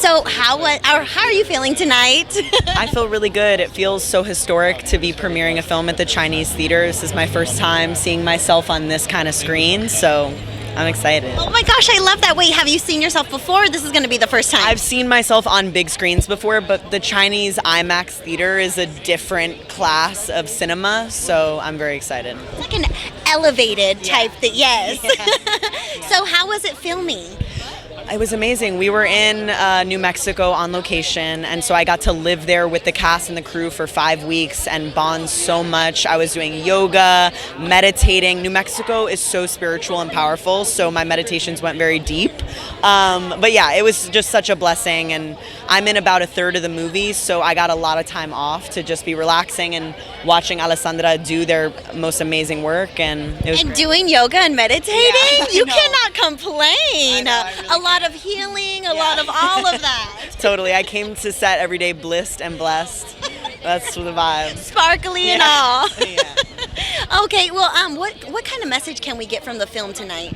So how are you feeling tonight? I feel really good. It feels so historic to be premiering a film at the Chinese theater. This is my first time seeing myself on this kind of screen, so I'm excited. Oh my gosh, I love that. Wait, have you seen yourself before? This is going to be the first time. I've seen myself on big screens before, but the Chinese IMAX theater is a different class of cinema, so I'm very excited. It's like an elevated type thing, yes. Yeah. So how was it filming? It was amazing. We were in New Mexico on location, and so I got to live there with the cast and the crew for 5 weeks and bond so much. I was doing yoga, meditating. New Mexico is so spiritual and powerful, so my meditations went very deep. But yeah, it was just such a blessing, and I'm in about a third of the movie, so I got a lot of time off to just be relaxing and watching Alessandra do their most amazing work, and it was great. Doing yoga and meditating? Yeah, you cannot complain. I A lot of healing, a lot of all of that. Totally. I came to set every day blissed and blessed. That's the vibe. Sparkly and all. Yeah. Okay, well, what kind of message can we get from the film tonight?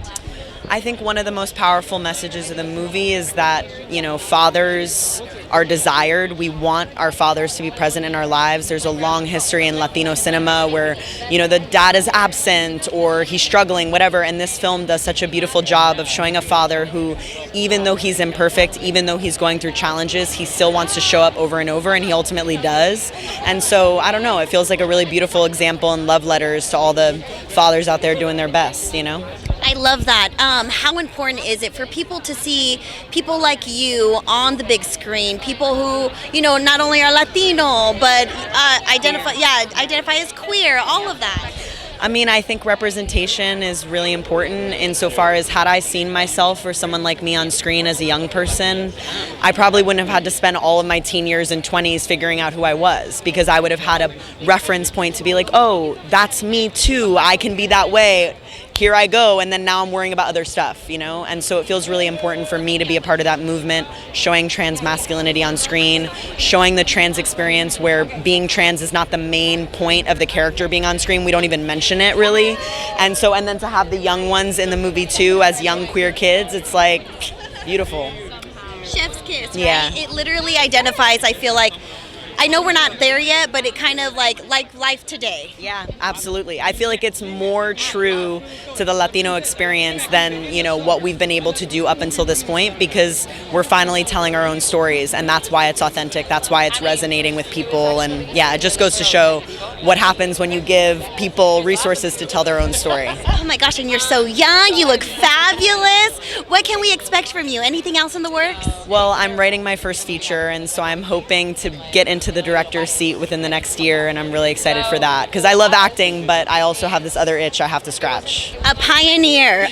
I think one of the most powerful messages of the movie is that, you know, fathers are desired. We want our fathers to be present in our lives. There's a long history in Latino cinema where, you know, the dad is absent or he's struggling, whatever. And this film does such a beautiful job of showing a father who, even though he's imperfect, even though he's going through challenges, he still wants to show up over and over, and he ultimately does. And so, I don't know, it feels like a really beautiful example and love letters to all the fathers out there doing their best, you know? I love that. How important is it for people to see people like you on the big screen? People who, you know, not only are Latino, but identify as queer, all of that. I mean, I think representation is really important insofar as had I seen myself or someone like me on screen as a young person, I probably wouldn't have had to spend all of my teen years and 20s figuring out who I was, because I would have had a reference point to be like, oh, that's me too, I can be that way. Here I go, and then now I'm worrying about other stuff, you know? And so it feels really important for me to be a part of that movement, showing trans masculinity on screen, showing the trans experience where being trans is not the main point of the character being on screen. We don't even mention it, really. And then to have the young ones in the movie, too, as young queer kids, it's like, beautiful. Chef's kiss, right? Yeah. It literally identifies, I feel like, I know we're not there yet, but it kind of like life today. Yeah, absolutely. I feel like it's more true to the Latino experience than, you know, what we've been able to do up until this point, because we're finally telling our own stories, and that's why it's authentic. That's why it's resonating with people. And yeah, it just goes to show what happens when you give people resources to tell their own story. Oh my gosh, and you're so young. You look fabulous. What can we expect from you? Anything else in the works? Well, I'm writing my first feature, and so I'm hoping to get into the director's seat within the next year, and I'm really excited for that because I love acting, but I also have this other itch I have to scratch. A pioneer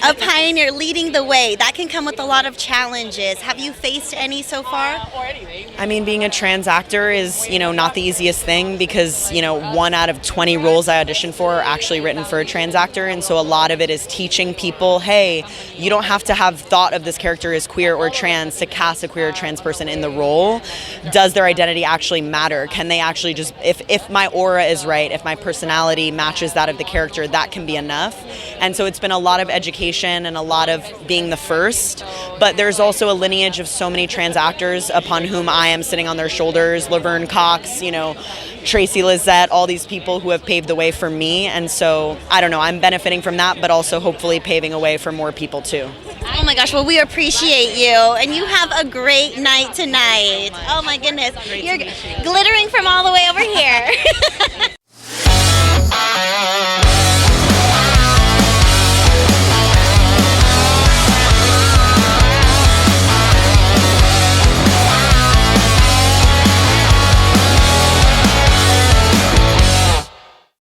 leading the way. That can come with a lot of challenges. Have you faced any so far? I mean, being a trans actor is, you know, not the easiest thing because, you know, 1 out of 20 roles I audition for are actually written for a trans actor, and so a lot of it is teaching people, hey, you don't have to have thought of this character as queer or trans to cast a queer or trans person in the role. Does their identity actually matter? Can they actually just, if my aura is right, if my personality matches that of the character, that can be enough. And so it's been a lot of education and a lot of being the first, but there's also a lineage of so many trans actors upon whom I am sitting on their shoulders, Laverne Cox, you know, Tracy Lizette, all these people who have paved the way for me. And so, I don't know, I'm benefiting from that, but also hopefully paving a way for more people too. Oh my gosh, well, we appreciate you, and you have a great night tonight. Oh my goodness, you're glittering from all the way over here.